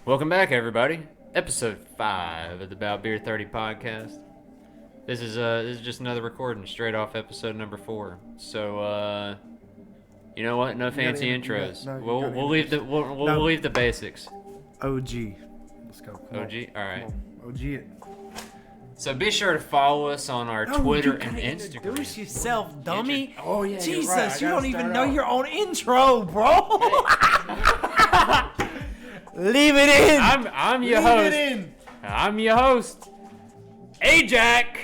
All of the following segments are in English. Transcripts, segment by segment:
Welcome back, everybody. Episode 5 of the Bout Beer 30 podcast. This is just another recording straight off episode number 4. So, you know what? No fancy intros. We'll leave the basics. OG. Let's go. Come OG? on. All right. OG it. So be sure to follow us on our Twitter and Instagram. Introduce yourself, dummy. Oh, yeah, Jesus, you're right. you don't even know your own intro, bro. Leave it in. I'm your host. Leave it in. I'm your host, Ajax.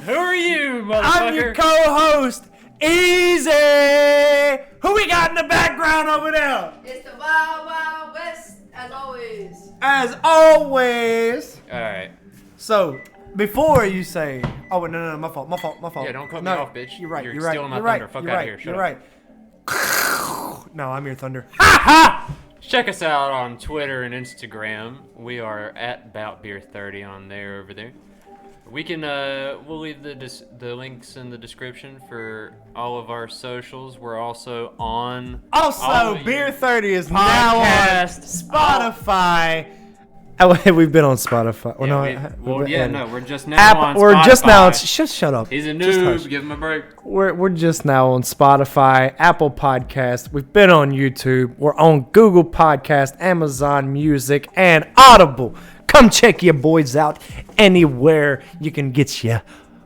Who are you, motherfucker? I'm your co-host, Easy. Who we got in the background over there? It's the Wild Wild West, as always. As always. All right. So, before you say, oh, wait, no, my fault. Yeah, don't cut me off, bitch. You're right. You're You're right. stealing my You're thunder. right. Fuck You're outta right. here. Shut You're up. right. No, I'm your thunder. Check us out on Twitter and Instagram. We are at BoutBeer30 on there over there. We can we'll leave the links in the description for all of our socials. We're also on Also, Beer 30 is now on podcast. Spotify. Oh, we've been on Spotify. Well, We're just now on Spotify. We're just now on. Shut up. He's a Just noob. hush. Give him a break. We're just now on Spotify, Apple Podcast. We've been on YouTube. We're on Google Podcast, Amazon Music, and Audible. Come check your boys out anywhere you can get you.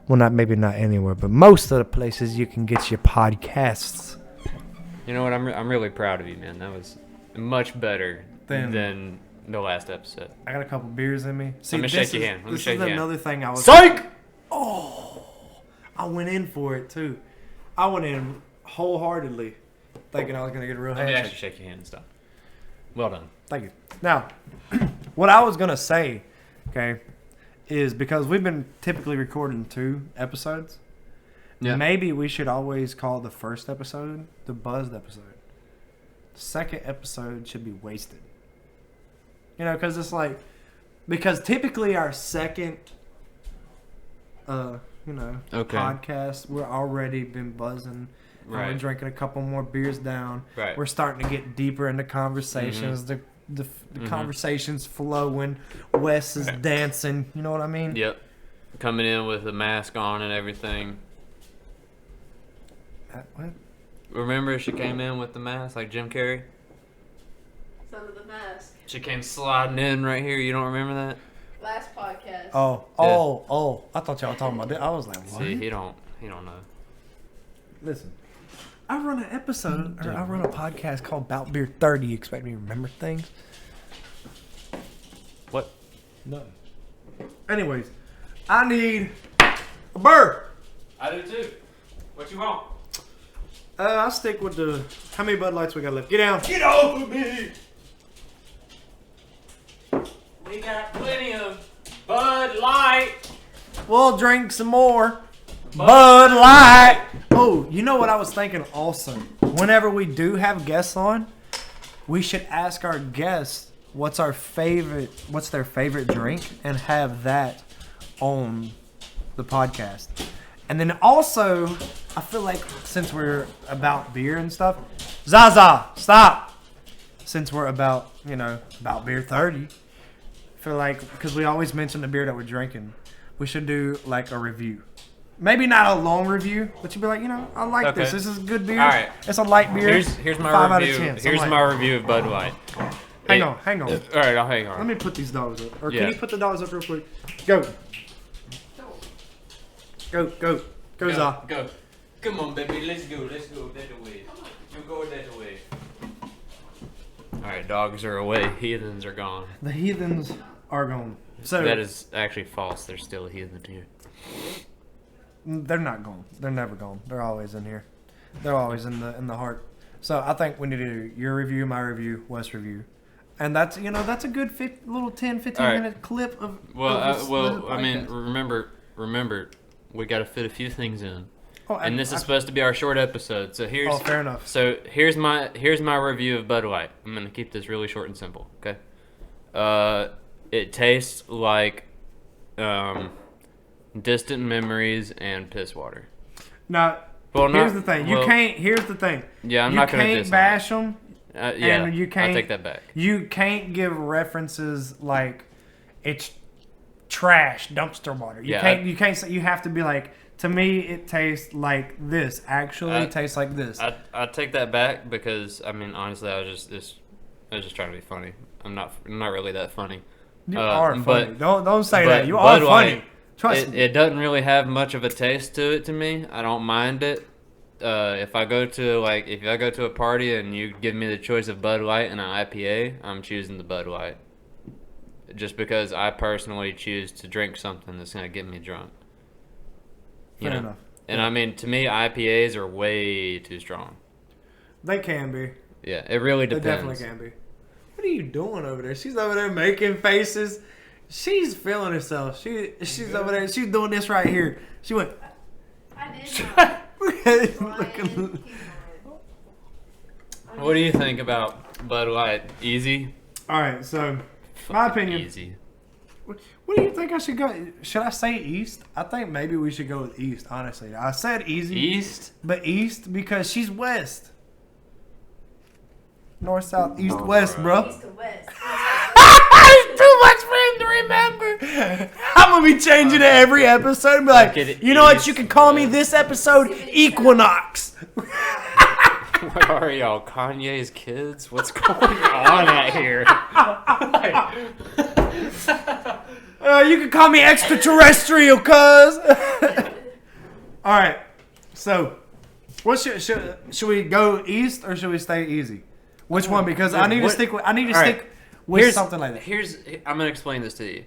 Well, maybe not anywhere, but most of the places you can get your podcasts. You know what? I'm really proud of you, man. That was much better Than- than the last episode. I got a couple beers in me. See, Let me shake your hand. This is another thing I was. Psych! Oh, I went in for it too. I went in wholeheartedly, thinking I was gonna get a real Let me handshake. actually shake your hand and stuff. Well done. Thank you. Now, what I was gonna say, okay, is because we've been typically recording 2 episodes. Yeah. Maybe we should always call the first episode the buzzed episode. The second episode should be wasted. You know, because typically our second, podcast, we're already been buzzing. And Right. we're drinking a couple more beers down. Right. We're starting to get deeper into conversations. The conversations flowing. Wes is dancing. You know what I mean? Yep. Coming in with a mask on and everything. What? Remember she came in with the mask like Jim Carrey? Son of the Mask. She came sliding in right here. You don't remember that? Last podcast. Oh. I thought y'all were talking about that. I was like, what? See, he don't know. Listen, I run a podcast called Bout Beer 30. You expect me to remember things? What? No. Anyways, I need a burr. I do too. What you want? I'll stick with the. How many Bud Lights we got left? Get down. Get off of me! We got plenty of Bud Light. We'll drink some more Bud Light. Oh, you know what I was thinking also? Whenever we do have guests on, we should ask our guests what's their favorite drink and have that on the podcast. And then also, I feel like since we're about beer and stuff, Zaza, stop. Since we're about Beer 30, I feel like, because we always mention the beer that we're drinking, we should do like a review. Maybe not a long review, but you'd be like, I like this. This is good beer. All right. It's a light beer. Here's my 5 review. out of 10. Here's my review of Bud Light. Hang on. All right, I'll hang on. Let me put these dogs up. Or Yeah. can you put the dogs up real quick? Go. Go, Za. Go. Come on, baby. Let's go. That way. You go that way. All right, dogs are away. Heathens are gone. The heathens are gone. So That is actually false. There's still a heathen here. they're not gone. They're never gone. They're always in here. They're always in the heart. So I think we need to do your review, my review, Wes review. And that's a good little 10, 15 All right. minute clip of. I mean, remember, we got to fit a few things in, and this is supposed to be our short episode. So here's. Oh, fair enough. So here's my review of Bud Light. I'm gonna keep this really short and simple. Okay. It tastes like, distant memories and piss water. Now, Well, here's the thing. Here's the thing. Yeah, I'm not gonna You can't bash them. Yeah, and you can't, I'll take that back. You can't give references like it's trash, dumpster water. You can't say, you have to be like, to me, it tastes like this. Actually, it tastes like this. I take that back because I mean, honestly, I was just trying to be funny. I'm not really that funny. You are funny. But, don't say but that. You are Bud funny. Light, Trust me. It doesn't really have much of a taste to it to me. I don't mind it. If I go to a party and you give me the choice of Bud Light and an IPA, I'm choosing the Bud Light. Just because I personally choose to drink something that's gonna get me drunk. Fair enough. And I mean, to me, IPAs are way too strong. They can be. Yeah, it really depends. They definitely can be. What are you doing over there? She's over there making faces. She's feeling herself. She's over there. She's doing this right here. She went. I did not. Looking. What do you think about Bud Light? Easy? All right, so my Fucking opinion. Easy. What do you think I should go? Should I say East? I think maybe we should go with East. Honestly, I said easy. East? But East because she's West. North, South, East, West, bro. East to west. It's too much for him to remember. I'm gonna be changing it every episode and be like, you know what? You can call me this episode Equinox. What are y'all, Kanye's kids? What's going on out here? You can call me extraterrestrial, cuz. All right. So, what should we go East or should we stay easy? Which one? Because I need to stick with something like that. I'm gonna explain this to you.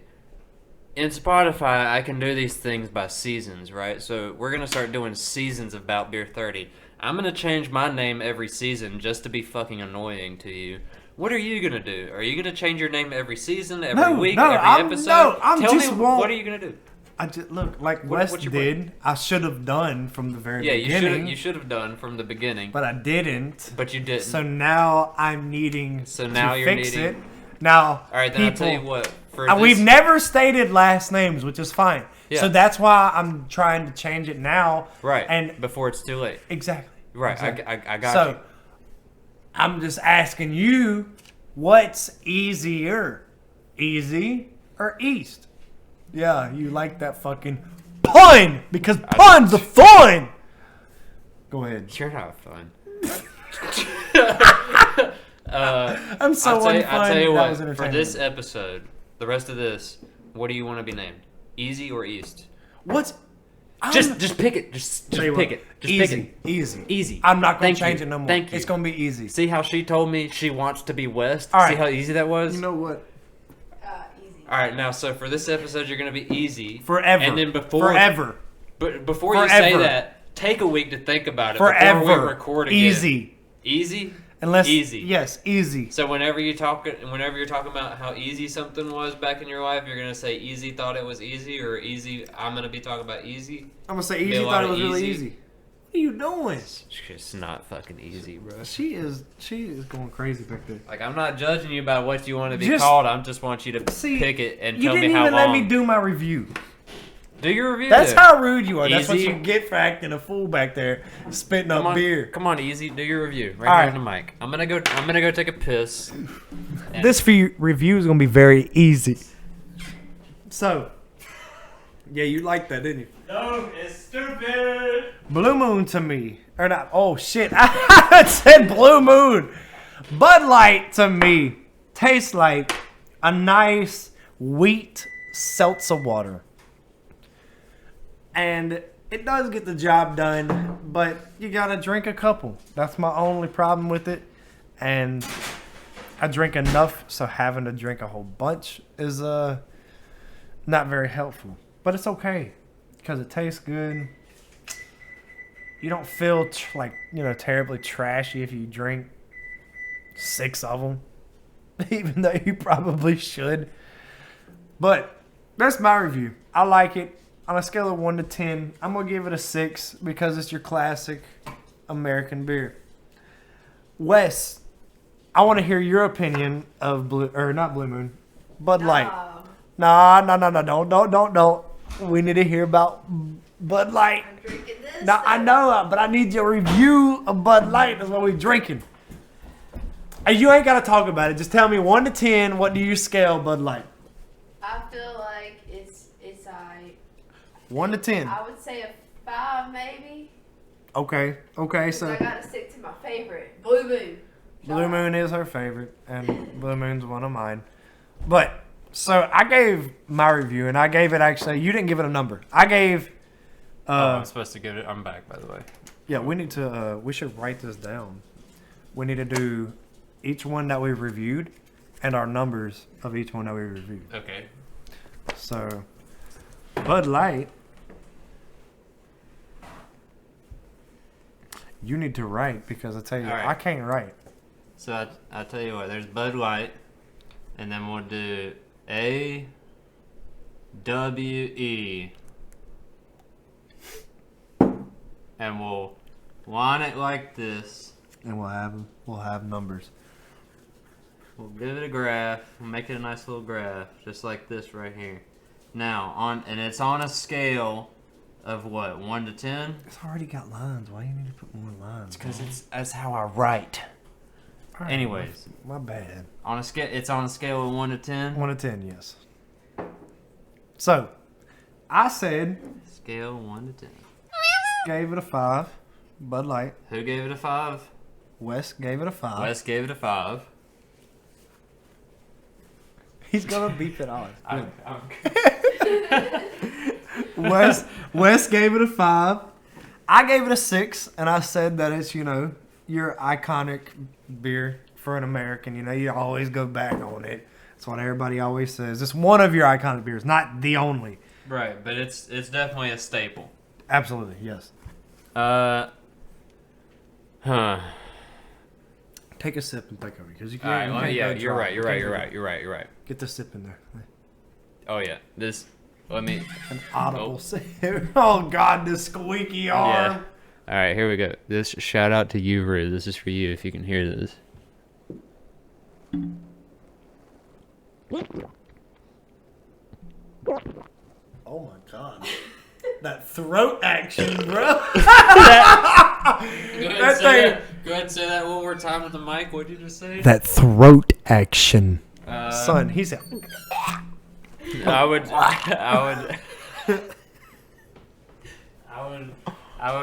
In Spotify, I can do these things by seasons, right? So we're gonna start doing seasons of Bout Beer 30. I'm gonna change my name every season just to be fucking annoying to you. What are you gonna do? Are you gonna change your name every season, every week, every episode? Tell me, what are you gonna do? I just look like West did. I should have done from the very beginning. You should have done from the beginning. But I didn't. But you didn't. So now I'm needing to you're fix needing it. Now, all right, then I'll tell you what. We've never stated last names, which is fine. Yeah. So that's why I'm trying to change it now. Right. And before it's too late. Exactly. Right. Exactly. I got you. So I'm just asking you, what's easier, Easy or East? Yeah, you like that fucking pun because puns are fun. Go ahead. You're not fun. I'm so unfun. I'll tell you That what. was For entertaining. this episode, the rest of this, what do you want to be named? Easy or East? What's Just pick it. Just pick it. Just easy, pick it. easy. I'm not gonna change it no more. Thank you. It's gonna be easy. See how she told me she wants to be West? All right. See how easy that was? You know what? Easy. All right, now so for this episode, you're gonna be Easy Forever. and then Forever. But before you say that, take a week to think about it. Forever. Before we record again. Easy. Easy. Unless easy. Yes, easy. So whenever you're talking about how easy something was back in your life, you're gonna say Easy thought it was easy, or Easy. I'm gonna be talking about Easy. I'm gonna say Easy thought it was really easy. What are you doing? It's not fucking easy, bro. She is going crazy back there. Like, I'm not judging you by what you want to be called. I just want you to pick it and tell me how long. You didn't even let me do my review. Do your review. That's how rude you are. That's what Easy. you get for acting a fool back there, spitting up beer. Come on, Easy. Do your review All right here on the mic. I'm gonna go take a piss. This review is gonna be very easy. So, yeah, you liked that, didn't you? No, it's stupid. Blue Moon to me, or not? Oh shit! I said Blue Moon. Bud Light to me tastes like a nice wheat seltzer water. And it does get the job done, but you gotta drink a couple. That's my only problem with it. And I drink enough, so having to drink a whole bunch is not very helpful. But it's okay, because it tastes good. You don't feel terribly trashy if you drink 6 of them, even though you probably should. But that's my review. I like it. On a scale of 1 to 10, I'm going to give it a 6 because it's your classic American beer. Wes, I want to hear your opinion of not Blue Moon, Bud Light. No, don't. We need to hear about Bud Light. I'm drinking this. No, I know, but I need your review of Bud Light. That's what we're drinking. You ain't got to talk about it. Just tell me 1 to 10. What do you scale Bud Light? I feel like it's 1 to 10. I would say a 5 maybe. Okay. So I So gotta stick to my favorite, Blue Moon. Blue Moon is her favorite, and Blue Moon's one of mine. But so I gave my review, and I gave it actually. You didn't give it a number. I gave. I'm supposed to give it. I'm back, by the way. Yeah, we need to. We should write this down. We need to do each one that we reviewed, and our numbers of each one that we reviewed. Okay. So, Bud Light. You need to write because I tell you, All right. I can't write. So I tell you what. There's Bud Light, and then we'll do AWE, and we'll line it like this. And we'll have numbers. We'll give it a graph. We'll make it a nice little graph, just like this right here. Now and it's on a scale of what, 1 to 10? It's already got lines. Why do you need to put more lines? Because that's how I write. All right, Anyways, my bad. on a scale, it's on a scale of 1 to 10. 1 to 10, yes. So, I said Scale 1 to 10. gave it a 5. Bud Light. Who gave it a 5? Wes gave it a 5. Wes gave it a 5. He's gonna beep it off. I'm Wes gave it a 5. I gave it a 6, and I said that it's your iconic beer for an American. You always go back on it. That's what everybody always says. It's one of your iconic beers, not the only. Right, but it's definitely a staple. Absolutely, yes. Take a sip and think of it, because you All right, can't. well, you yeah, can't go you're dry. right. You can't go dry. You're right. Get the sip in there. Oh yeah, this. Let me. An audible sip. Oh God, this squeaky arm. Yeah. All right, here we go. This shout out to you, Rue. This is for you if you can hear this. Oh my God. That throat action, bro. Go That thing. Go ahead and say that one more time with the mic. What'd you just say? That throat action. Son, he said. I would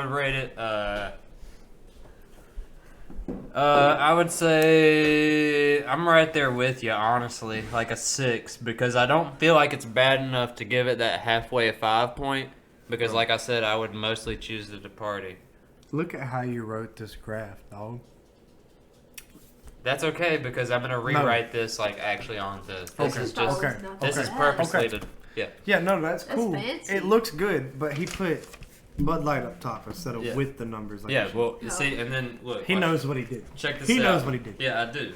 rate it. I would say I'm right there with you, honestly, like a 6, because I don't feel like it's bad enough to give it that halfway a 5 point. Because, like I said, I would mostly choose the Departy. Look at how you wrote this graph, dog. That's okay, because I'm gonna rewrite this like actually on this. This is just Okay. this is Okay. purposely Okay. to yeah. Yeah, no, that's That's cool. fancy. It looks good, but he put Bud Light up top instead of Yeah. with the numbers. Like Yeah, you well, No. see, and then look. he watch- knows what he did. Check this He out. knows what he did. Yeah, I do.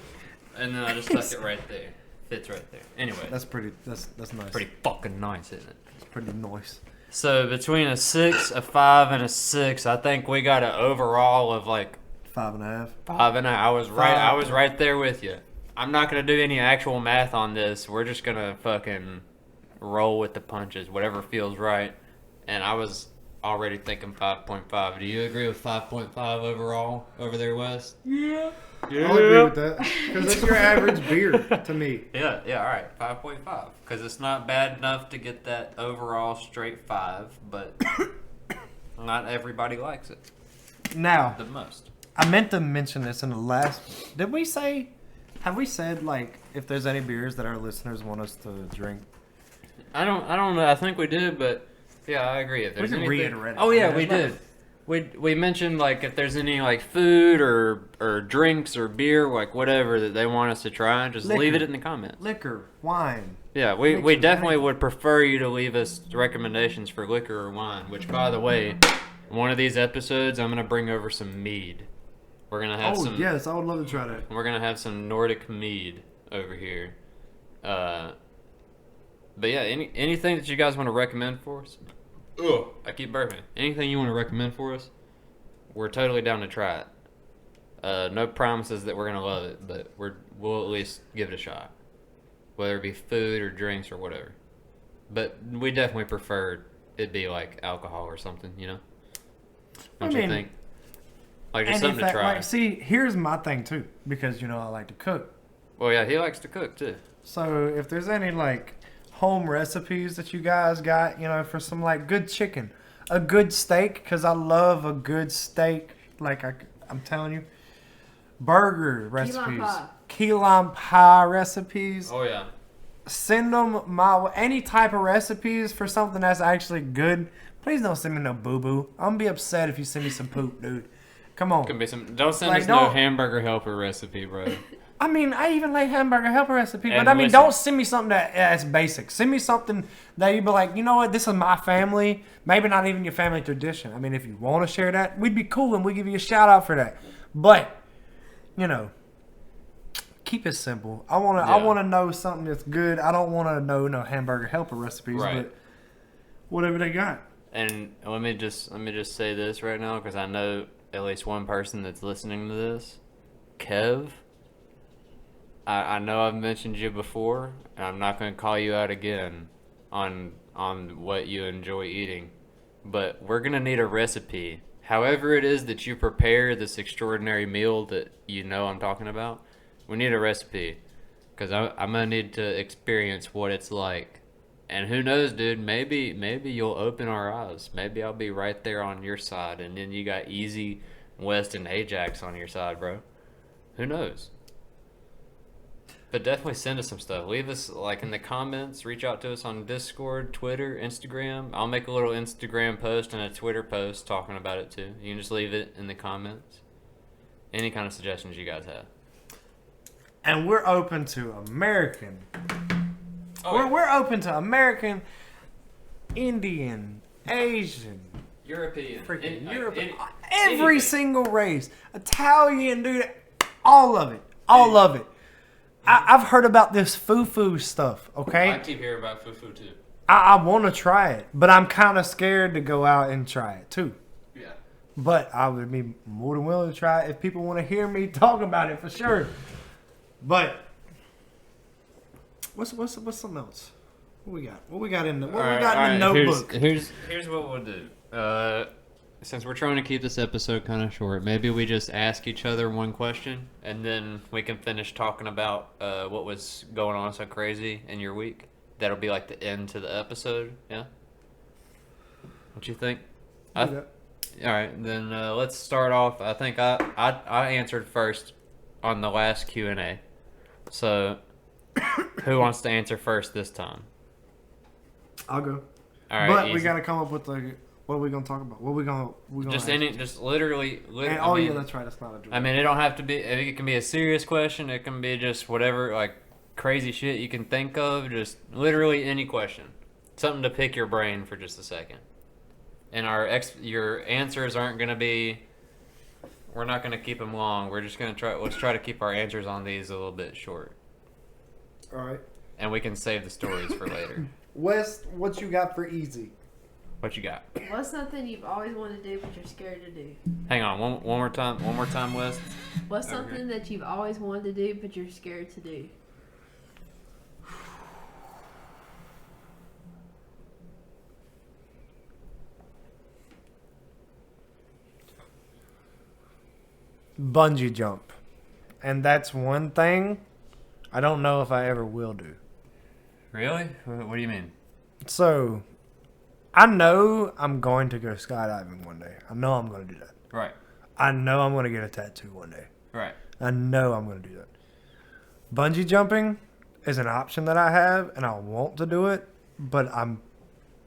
And then I just stuck it right there. Fits right there. Anyway, That's pretty. That's nice. pretty fucking nice, isn't it? It's pretty nice. So between a 6, a 5, and a 6, I think we got an overall of like 5.5. 5 and a. I was right. I Five. was right there with you. I'm not gonna do any actual math on this. We're just gonna fucking roll with the punches, whatever feels right. And I was already thinking 5.5. Do you agree with 5.5 overall over there, Wes? Yeah. I'll agree with that because that's your average beer to me. Yeah, all right, 5.5. Because it's not bad enough to get that overall straight 5, but not everybody likes it Now, the most. I meant to mention this in the last. Did we say? Have we said like if there's any beers that our listeners want us to drink? I don't know. I think we did, but yeah, I agree. If there's can anything... reiterate it. Oh yeah, Yeah, we it's not- did. We mentioned like if there's any like food or drinks or beer, like whatever that they want us to try, just leave Liquor. it in the comments. Liquor, wine. Yeah, we Mixers, definitely anything. would prefer you to leave us recommendations for liquor or wine. Which, by the way, one of these episodes I'm gonna bring over some mead. We're gonna have Oh some. yes, I would love to try that. We're gonna have some Nordic mead over here. But yeah, anything that you guys want to recommend for us? Ugh, I keep burping. Anything you want to recommend for us? We're totally down to try it. No promises that we're gonna love it, but we'll at least give it a shot. Whether it be food or drinks or whatever. But we definitely prefer it be like alcohol or something, you know? Don't you think? Like just And something to try. like, see, here's my thing too, because you know I like to cook. Well, yeah, he likes to cook too. So if there's any like home recipes that you guys got, you know, for some like good chicken, a good steak, because I love a good steak. Like I'm telling you, burger recipes, key lime pie recipes. Oh yeah. Send them my any type of recipes for something that's actually good. Please don't send me no boo boo. I'm gonna be upset if you send me some poop, dude. Come on. Could be some. Don't send Like, us no don't- hamburger helper recipe, bro. I mean, I even like hamburger helper recipe, but And I mean, listen. don't send me something that's basic. Send me something that you be like, you know what, this is my family. Maybe not even your family tradition. I mean, if you want to share that, we'd be cool and we give you a shout out for that. But, you know, keep it simple. I wanna know something that's good. I don't want to know no hamburger helper recipes, Right. but whatever they got. And let me just say this right now because I know at least one person that's listening to this, Kev. I know I've mentioned you before, and I'm not going to call you out again on what you enjoy eating, but we're going to need a recipe. However it is that you prepare this extraordinary meal that you know I'm talking about, we need a recipe because I'm going to need to experience what it's like. And who knows, dude, maybe you'll open our eyes. Maybe I'll be right there on your side, and then you got Easy, West, and Ajax on your side, bro. Who knows? But definitely send us some stuff. Leave us, like, in the comments. Reach out to us on Discord, Twitter, Instagram. I'll make a little Instagram post and a Twitter post talking about it, too. You can just leave it in the comments. Any kind of suggestions you guys have. And we're open to American. Oh, We're open to American, Indian, Asian, European. freaking Any- Europe, any- every anything. single race, Italian, dude, all of it, all of it. I've heard about this foo stuff. Okay, I keep hearing about fufu, too. I want to try it, but I'm kind of scared to go out and try it too. Yeah. But I would be more than willing to try it if people want to hear me talk about it for sure. But what's something else? What we got? What we got in the notebook? Here's what we'll do. Since we're trying to keep this episode kind of short, maybe we just ask each other one question, and then we can finish talking about what was going on so crazy in your week. That'll be like the end to the episode. Yeah. What you think? Yeah. All right, then let's start off. I think I answered first on the last Q&A. So, who wants to answer first this time? I'll go. All right, But we easy. got to come up with what are we gonna talk about? What we gonna Just ask? just literally. And, I mean, yeah, that's right. That's not a drill. I mean, it don't have to be. It can be a serious question. It can be just whatever, like crazy shit you can think of. Just literally any question. Something to pick your brain for just a second. And your answers aren't gonna be. We're not gonna keep them long. We're just gonna try. Let's try to keep our answers on these a little bit short. All right. And we can save the stories for later. Wes, what you got for easy? What you got? What's something you've always wanted to do but you're scared to do? Hang on, one more time. One more time, Wes. What's Over something that you've always wanted to do but you're scared to do? Bungee jump, and that's one thing I don't know if I ever will do. Really? What do you mean? So, I know I'm going to go skydiving one day. I know I'm going to do that. Right. I know I'm going to get a tattoo one day. Right. I know I'm going to do that. Bungee jumping is an option that I have, and I want to do it, but I'm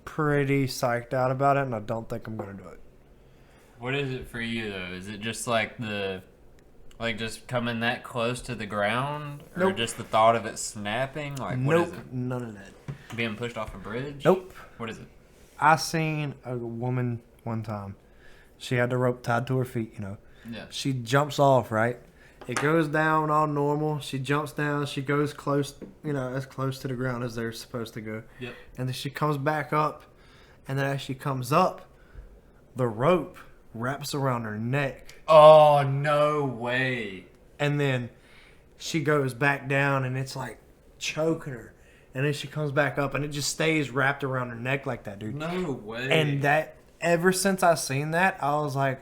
pretty psyched out about it, and I don't think I'm going to do it. What is it for you though? Is it just like just coming that close to the ground, or Nope. just the thought of it snapping? Like what Nope, is it? none of that. Being pushed off a bridge? Nope. What is it? I seen a woman one time. She had the rope tied to her feet, you know. Yeah. She jumps off, right? It goes down all normal. She jumps down. She goes close, you know, as close to the ground as they're supposed to go. Yep. And then she comes back up. And then as she comes up, the rope wraps around her neck. Oh no way! And then she goes back down and it's like choking her. And then she comes back up and it just stays wrapped around her neck like that, dude. No way! And that, ever since I seen that, I was like,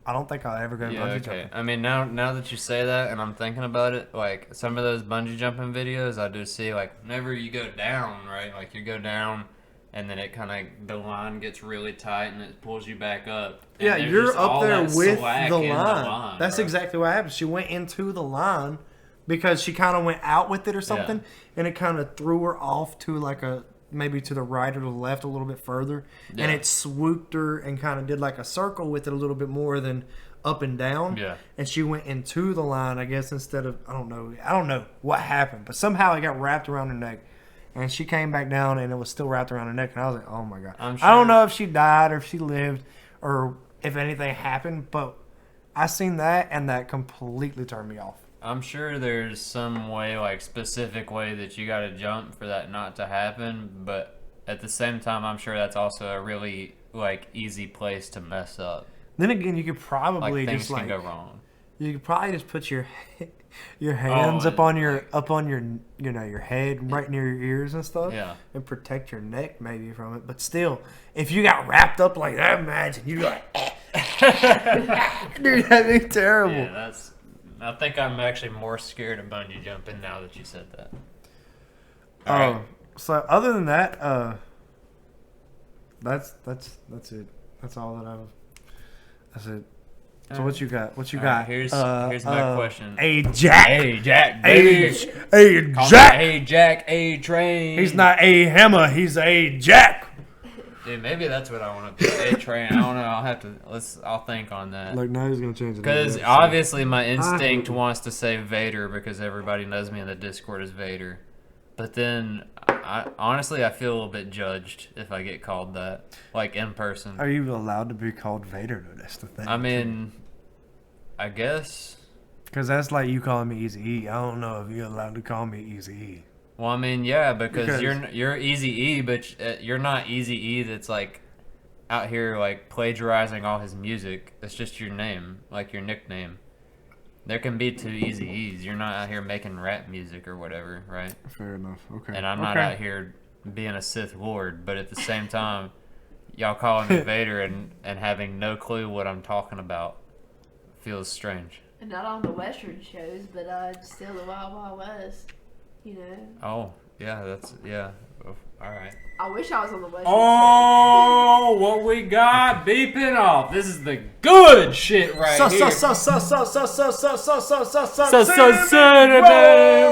I don't think I'll ever go Yeah, bungee okay. jumping. I mean, now that you say that, and I'm thinking about it, like some of those bungee jumping videos, I do see like whenever you go down, right? Like you go down, and then it kind of the line gets really tight, and it pulls you back up. And Yeah, there's you're just up all there that with slack the in line. That's bro. exactly what happened. She went into the line because she kind of went out with it or something, and it kind of threw her off to like maybe to the right or the left a little bit further, and it swooped her and kind of did like a circle with it a little bit more than up and down. Yeah. And she went into the line, I guess, instead of I don't know what happened, but somehow it got wrapped around her neck. And she came back down, and it was still wrapped around her neck. And I was like, "Oh my god!" I don't know if she died or if she lived or if anything happened, but I seen that, and that completely turned me off. I'm sure there's some way, like specific way that you got to jump for that not to happen, but at the same time, I'm sure that's also a really like easy place to mess up. Then again, you could probably Like things just like can go wrong. you could probably just put your hands up on your your head right near your ears and stuff, and protect your neck maybe from it. But still, if you got wrapped up like that, imagine you'd be like, dude, that'd be terrible. Yeah, I think I'm actually more scared of bungee jumping now that you said that. All right. So other than that, that's it. That's all that that's it. So what you got? What you got? Right, here's my question. Hey Jack. Hey Jack. Baby. Hey Call Jack. me Hey Jack. A train. He's not a hammer. He's a Jack. Dude, maybe that's what I want to be. A train. I don't know. I'll think on that. Like now he's gonna change it. Because obviously my instinct wants to say Vader because everybody knows me in the Discord as Vader. But then, honestly, I feel a little bit judged if I get called that, like in person. Are you allowed to be called Vader? Though? That's the thing. I mean, I guess. Because that's like you calling me Easy E. I don't know if you're allowed to call me Easy E. Well, I mean, yeah, because you're Easy E, but you're not Easy E. That's like out here like plagiarizing all his music. That's just your name, like your nickname. There can be two Easy E's. You're not out here making rap music or whatever, right? Fair enough. Okay. And I'm not out here being a Sith Lord, but at the same time, y'all calling me Vader and having no clue what I'm talking about feels strange. And not on the Western shows, but still the Wild Wild West. You know. Oh, yeah, all right. I wish I was on the Western Oh, what we got beeping off. This is the good shit right here. Cinnamon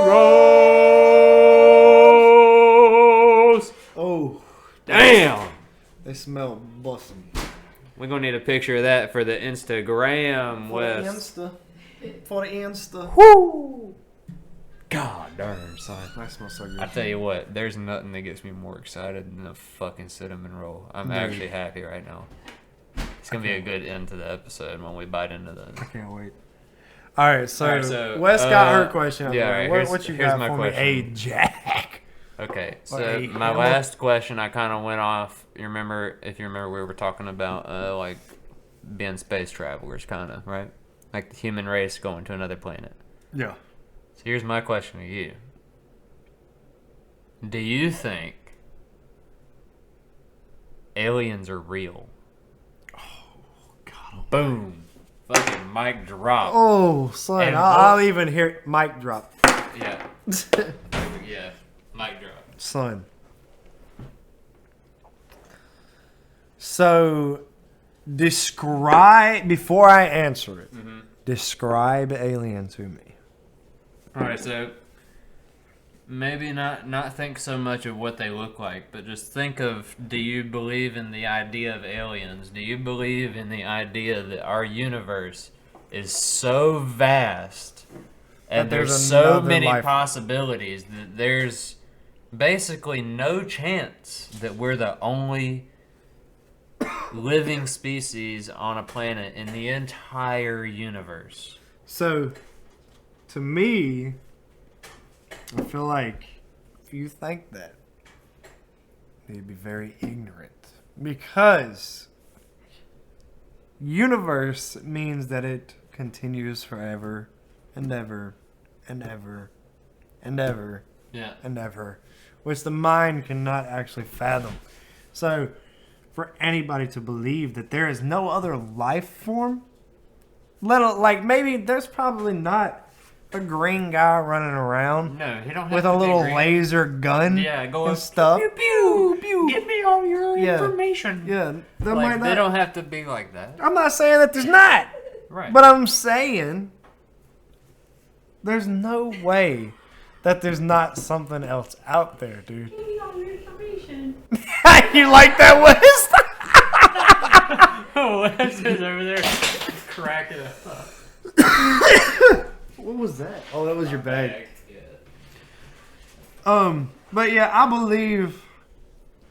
rolls. Oh, damn. They smell bussin'. We're gonna need a picture of that for the Instagram, Wes. For the Insta. Woo! God darn, son. That smells so good. I tell you what, there's nothing that gets me more excited than a fucking cinnamon roll. I'm actually happy right now. It's gonna be a good end to the episode when we bite into those. I can't wait. All right, so Wes got her question. Yeah, what you got for me? Hey, Jack. Okay, so my last question, I kind of went off. If you remember, we were talking about like being space travelers, kind of, right? Like the human race going to another planet. Yeah. So here's my question to you. Do you think aliens are real? Oh, God. Boom. Fucking mic drop. Oh, son. I'll even hear mic drop. Yeah. Yeah. Mic drop. Son. So, before I answer it, describe alien to me. Alright, so maybe not think so much of what they look like, but just think of, do you believe in the idea of aliens? Do you believe in the idea that our universe is so vast and there's so many possibilities that there's basically no chance that we're the only living species on a planet in the entire universe? So, to me, I feel like if you think that, you'd be very ignorant. Because universe means that it continues forever and ever and ever and ever and ever, which the mind cannot actually fathom. So, for anybody to believe that there is no other life form Maybe there's probably not a green guy running around No, he don't have with to a little be green. laser gun. Yeah, go and up, stuff. Pew, pew, pew. Give me all your Yeah. information. Yeah, there Like, might not. they don't have to be like that. I'm not saying that there's not, Right. but I'm saying there's no way that there's not something else out there, dude. Give me all your information. You like that, Wes? Oh, Wes is over there cracking up. What was that? Oh, that was your bag. Yeah. But yeah, I believe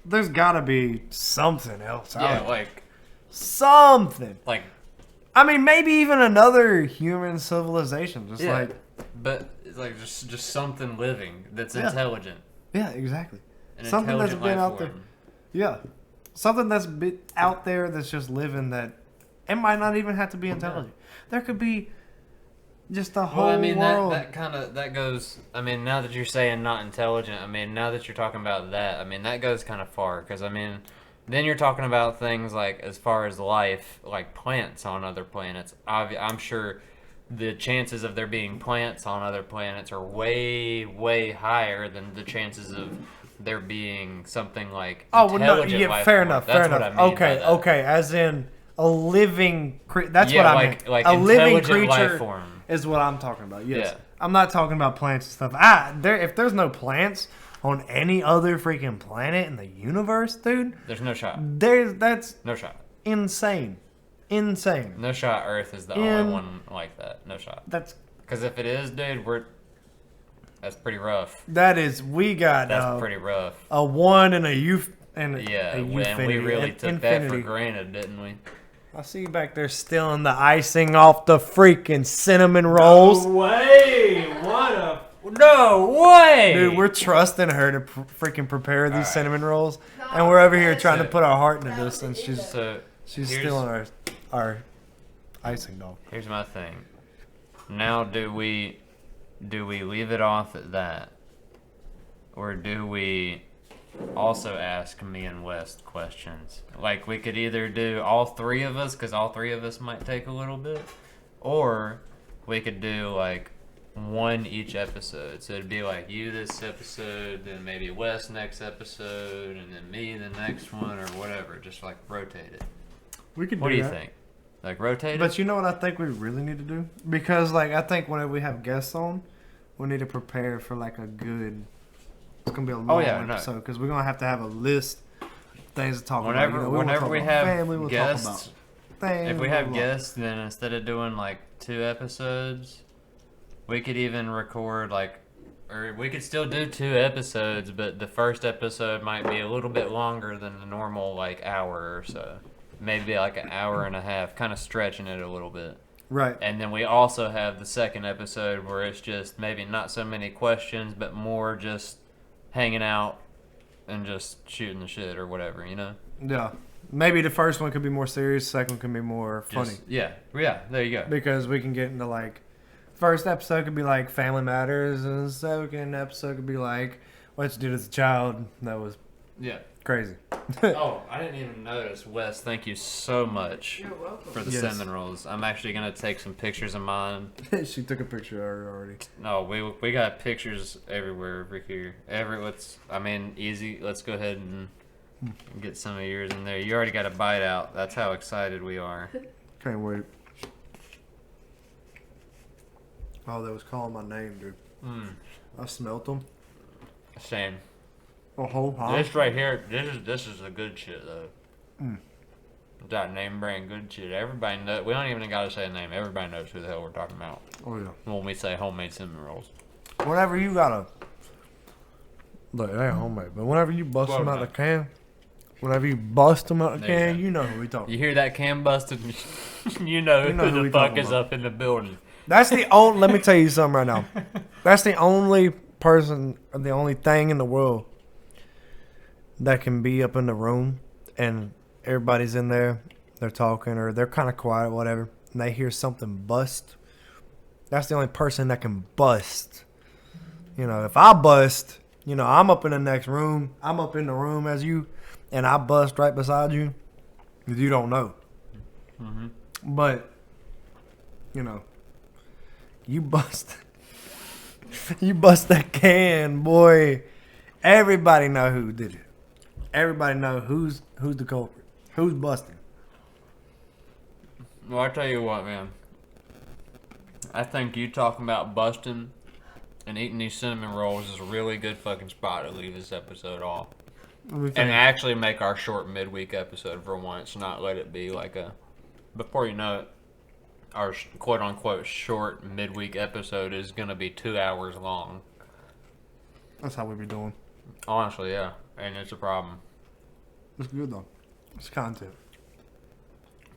there's gotta be something else out Yeah, there. like Something. I mean, maybe even another human civilization. Just yeah, like, but it's like just something living that's Yeah. intelligent. yeah, exactly. An Something that's intelligent been life out there. form. Yeah. Something that's been out there that's just living that it might not even have to be intelligent. There could be just the whole Well, I mean world. that goes. I mean, now that you're saying not intelligent, I mean, now that you're talking about that, I mean that goes kind of far because I mean, then you're talking about things like as far as life, like plants on other planets. I'm sure the chances of there being plants on other planets are way, way higher than the chances of there being something like intelligent life fair form. enough, That's fair what enough. I mean Okay, by that. okay, as in a living that's Yeah, what I like- meant. like a living intelligent life creature form. is what I'm talking about. Yes. Yeah. I'm not talking about plants and stuff. If there's no plants on any other freaking planet in the universe, dude, There's no shot. that's No shot. insane. Insane. No shot. Earth is the In- only one like that. No shot. That's Because if it is, dude, that's pretty rough. we got That's pretty rough. a one and a youth and Yeah, a and we infinity, really an took that for infinity. granted, didn't we? I see you back there stealing the icing off the freaking cinnamon rolls. way! What a no way! Dude, we're trusting her to freaking prepare these Alright. cinnamon rolls, and we're over here trying to So- put our heart into this, and she's so here's- stealing our icing dog. Here's my thing. Now, do we leave it off at that, or do we also ask me and West questions? Like we could either do all three of us, because all three of us might take a little bit, or we could do like one each episode. So it'd be like you this episode, then maybe West next episode, and then me the next one, or whatever. Just like rotate it. We could What do you think? Like rotate it? But you know what I think we really need to do? Because like I think whenever we have guests on, we need to prepare for like a good. It's gonna be a long yeah, no. episode because we're gonna have to have a list of things to talk Whenever, about. You know, whenever talk we about have family, we'll guests, talk about things. if we blah, have blah, blah. guests, then instead of doing like 2 episodes, we could even record like, or we could still do 2 episodes, but the first episode might be a little bit longer than the normal like hour or so. Maybe like an hour and a half, kind of stretching it a little bit. Right. And then we also have the second episode where it's just maybe not so many questions, but more just hanging out and just shooting the shit or whatever, you know? Yeah. Maybe the first one could be more serious. Second one could be more funny. Just- yeah, there you go. Because we can get into like, first episode could be like family matters, and the second episode could be like, what you did as a child. That was Yeah. crazy. Oh, I didn't even notice. Wes, thank you so much You're welcome. for the Yes. cinnamon rolls. I'm actually going to take some pictures of mine. She took a picture of her already. No, we got pictures everywhere over here. Easy. Let's go ahead and get some of yours in there. You already got a bite out. That's how excited we are. Can't wait. Oh, they was calling my name, dude. I smelt them. Same. Oh, huh? This right here, this is a good shit though. That name brand good shit. Everybody knows. We don't even gotta say a name. Everybody knows who the hell we're talking about Oh, yeah. when we say homemade cinnamon rolls. Whenever you gotta. Look, they ain't homemade, but whenever you bust them out of the can, whenever you bust them out of the There you can, go. you know who we talking. You hear that can busted? You know You know who who we the fuck talking is about. up in the building. That's the only. Let me tell you something right now. That's the only person, or the only thing in the world that can be up in the room and everybody's in there, they're talking or they're kind of quiet, whatever, and they hear something bust. That's the only person that can bust. You know, if I bust, you know, I'm up in the next room. I'm up in the room as you, and I bust right beside you. You don't know. Mm-hmm. But you know, you bust that can, boy. Everybody know who did it. Everybody know who's the culprit. Who's busting. Well, I tell you what, man. I think you talking about busting and eating these cinnamon rolls is a really good fucking spot to leave this episode off. And actually make our short midweek episode for once, not let it be like a... Before you know it, our quote-unquote short midweek episode is going to be 2 hours long. That's how we be doing. Honestly, yeah. And it's a problem. It's good, though. It's content.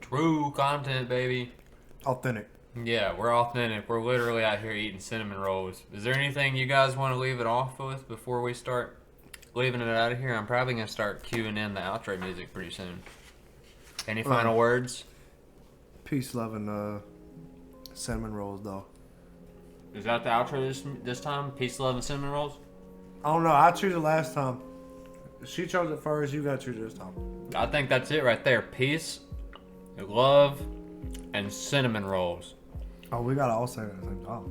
True content, baby. Authentic. Yeah, we're authentic. We're literally out here eating cinnamon rolls. Is there anything you guys want to leave it off with before we start leaving it out of here? I'm probably going to start cueing in the outro music pretty soon. Any final words? Peace, love, and cinnamon rolls, though. Is that the outro this time? Peace, love, and cinnamon rolls? I don't know. I chose it last time. She chose it first. You got to choose it this time. I think that's it right there. Peace, love, and cinnamon rolls. Oh, we got to all say it at the same time.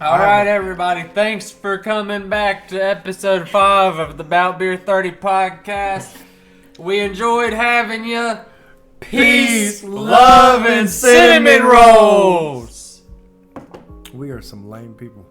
All right, everybody. Thanks for coming back to episode 5 of the Bout Beer 30 podcast. We enjoyed having you. Peace, love, and cinnamon rolls. We are some lame people.